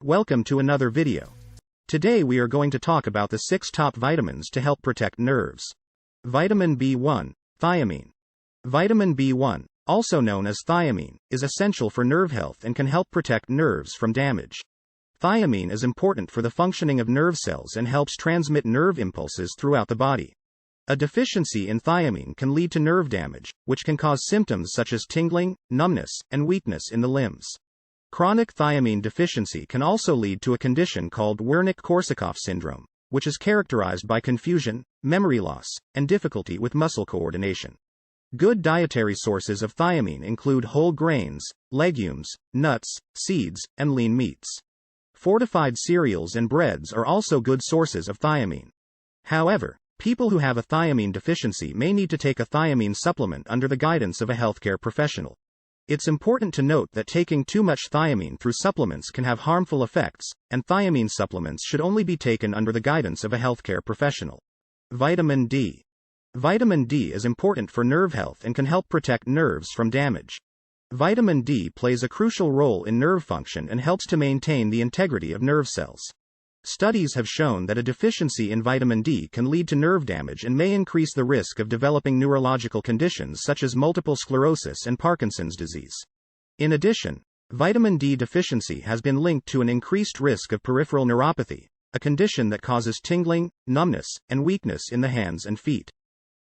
Welcome to another video. Today we are going to talk about the 6 top vitamins to help protect nerves. Vitamin B1, thiamine. Vitamin B1, also known as thiamine, is essential for nerve health and can help protect nerves from damage. Thiamine is important for the functioning of nerve cells and helps transmit nerve impulses throughout the body. A deficiency in thiamine can lead to nerve damage, which can cause symptoms such as tingling, numbness, and weakness in the limbs. Chronic thiamine deficiency can also lead to a condition called Wernicke-Korsakoff syndrome, which is characterized by confusion, memory loss, and difficulty with muscle coordination. Good dietary sources of thiamine include whole grains, legumes, nuts, seeds, and lean meats. Fortified cereals and breads are also good sources of thiamine. However, people who have a thiamine deficiency may need to take a thiamine supplement under the guidance of a healthcare professional. It's important to note that taking too much thiamine through supplements can have harmful effects, and thiamine supplements should only be taken under the guidance of a healthcare professional. Vitamin D. Vitamin D is important for nerve health and can help protect nerves from damage. Vitamin D plays a crucial role in nerve function and helps to maintain the integrity of nerve cells. Studies have shown that a deficiency in vitamin D can lead to nerve damage and may increase the risk of developing neurological conditions such as multiple sclerosis and Parkinson's disease. In addition, vitamin D deficiency has been linked to an increased risk of peripheral neuropathy, a condition that causes tingling, numbness, and weakness in the hands and feet.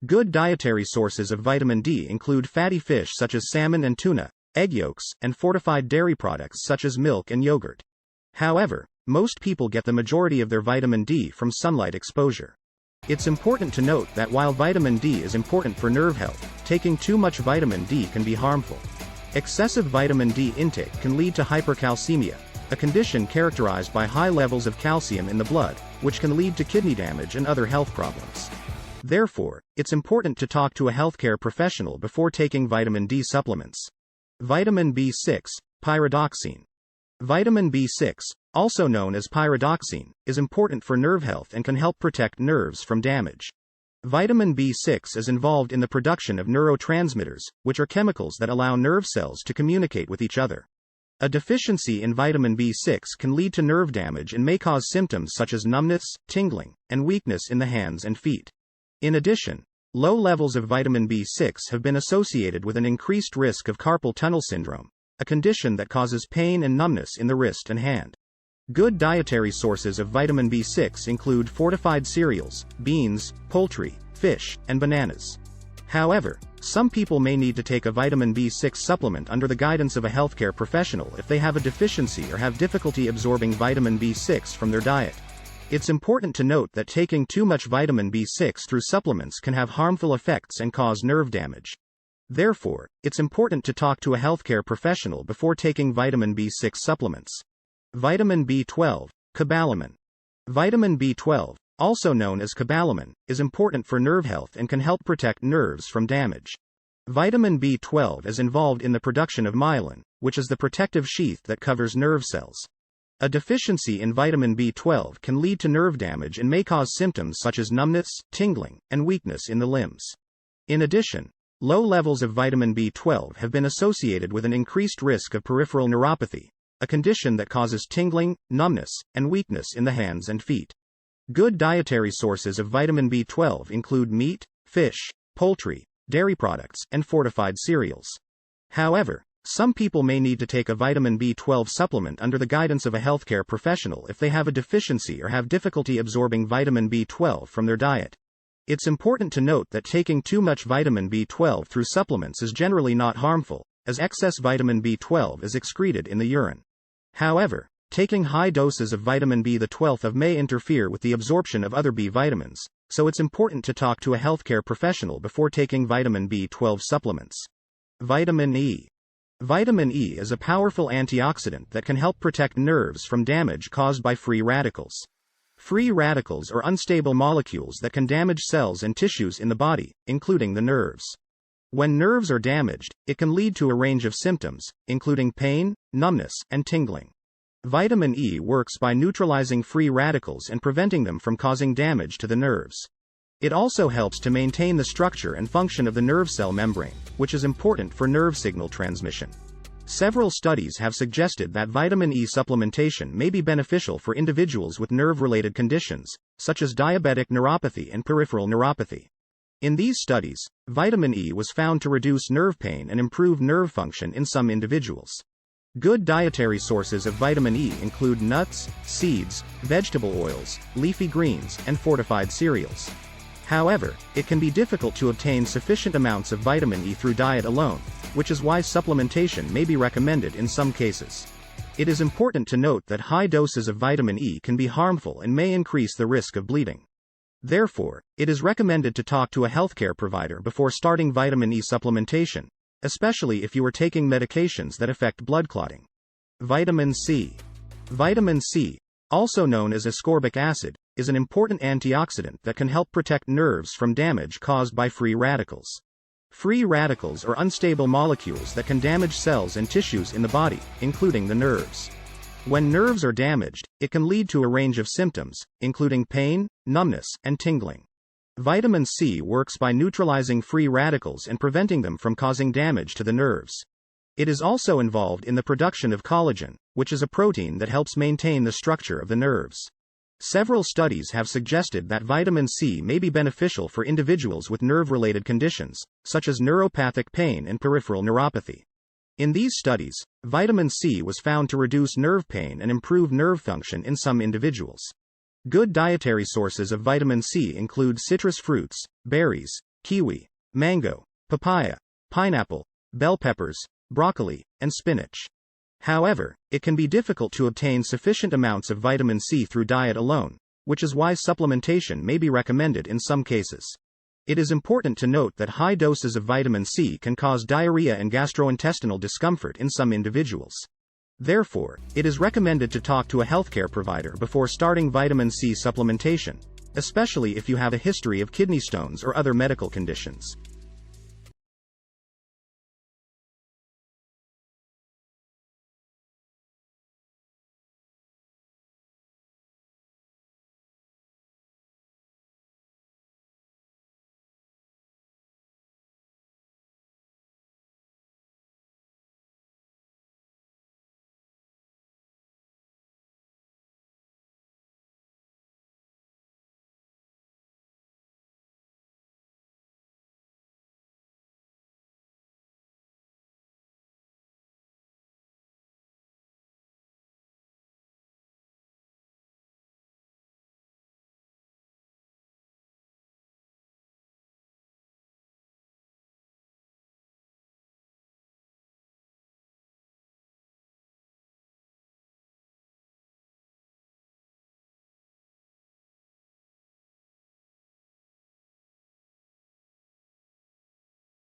Good dietary sources of vitamin D include fatty fish such as salmon and tuna, egg yolks, and fortified dairy products such as milk and yogurt. However, most people get the majority of their vitamin D from sunlight exposure. It's important to note that while vitamin D is important for nerve health, taking too much vitamin D can be harmful. Excessive vitamin D intake can lead to hypercalcemia, a condition characterized by high levels of calcium in the blood, which can lead to kidney damage and other health problems. Therefore, it's important to talk to a healthcare professional before taking vitamin D supplements. Vitamin B6, pyridoxine. Vitamin B6, also known as pyridoxine, is important for nerve health and can help protect nerves from damage. Vitamin B6 is involved in the production of neurotransmitters, which are chemicals that allow nerve cells to communicate with each other. A deficiency in vitamin B6 can lead to nerve damage and may cause symptoms such as numbness, tingling, and weakness in the hands and feet. In addition, low levels of vitamin B6 have been associated with an increased risk of carpal tunnel syndrome, a condition that causes pain and numbness in the wrist and hand. Good dietary sources of vitamin B6 include fortified cereals, beans, poultry, fish, and bananas. However, some people may need to take a vitamin B6 supplement under the guidance of a healthcare professional if they have a deficiency or have difficulty absorbing vitamin B6 from their diet. It's important to note that taking too much vitamin B6 through supplements can have harmful effects and cause nerve damage. Therefore, it's important to talk to a healthcare professional before taking vitamin B6 supplements. Vitamin B12, cobalamin. Vitamin B12, also known as cobalamin, is important for nerve health and can help protect nerves from damage. Vitamin B12 is involved in the production of myelin, which is the protective sheath that covers nerve cells. A deficiency in vitamin B12 can lead to nerve damage and may cause symptoms such as numbness, tingling, and weakness in the limbs. In addition, low levels of vitamin B12 have been associated with an increased risk of peripheral neuropathy, a condition that causes tingling, numbness, and weakness in the hands and feet. Good dietary sources of vitamin B12 include meat, fish, poultry, dairy products, and fortified cereals. However, some people may need to take a vitamin B12 supplement under the guidance of a healthcare professional if they have a deficiency or have difficulty absorbing vitamin B12 from their diet. It's important to note that taking too much vitamin B12 through supplements is generally not harmful, as excess vitamin B12 is excreted in the urine. However, taking high doses of vitamin B12 may interfere with the absorption of other B vitamins, so it's important to talk to a healthcare professional before taking vitamin B12 supplements. Vitamin E. Vitamin E is a powerful antioxidant that can help protect nerves from damage caused by free radicals. Free radicals are unstable molecules that can damage cells and tissues in the body, including the nerves. When nerves are damaged, it can lead to a range of symptoms, including pain, numbness, and tingling. Vitamin E works by neutralizing free radicals and preventing them from causing damage to the nerves. It also helps to maintain the structure and function of the nerve cell membrane, which is important for nerve signal transmission. Several studies have suggested that vitamin E supplementation may be beneficial for individuals with nerve-related conditions, such as diabetic neuropathy and peripheral neuropathy. In these studies, vitamin E was found to reduce nerve pain and improve nerve function in some individuals. Good dietary sources of vitamin E include nuts, seeds, vegetable oils, leafy greens, and fortified cereals. However, it can be difficult to obtain sufficient amounts of vitamin E through diet alone, which is why supplementation may be recommended in some cases. It is important to note that high doses of vitamin E can be harmful and may increase the risk of bleeding. Therefore, it is recommended to talk to a healthcare provider before starting vitamin E supplementation, especially if you are taking medications that affect blood clotting. Vitamin C. Vitamin C, also known as ascorbic acid, is an important antioxidant that can help protect nerves from damage caused by free radicals. Free radicals are unstable molecules that can damage cells and tissues in the body, including the nerves. When nerves are damaged, it can lead to a range of symptoms, including pain, numbness, and tingling. Vitamin C works by neutralizing free radicals and preventing them from causing damage to the nerves. It is also involved in the production of collagen, which is a protein that helps maintain the structure of the nerves. Several studies have suggested that vitamin C may be beneficial for individuals with nerve-related conditions, such as neuropathic pain and peripheral neuropathy. In these studies, vitamin C was found to reduce nerve pain and improve nerve function in some individuals. Good dietary sources of vitamin C include citrus fruits, berries, kiwi, mango, papaya, pineapple, bell peppers, broccoli, and spinach. However, it can be difficult to obtain sufficient amounts of vitamin C through diet alone, which is why supplementation may be recommended in some cases. It is important to note that high doses of vitamin C can cause diarrhea and gastrointestinal discomfort in some individuals. Therefore, it is recommended to talk to a healthcare provider before starting vitamin C supplementation, especially if you have a history of kidney stones or other medical conditions.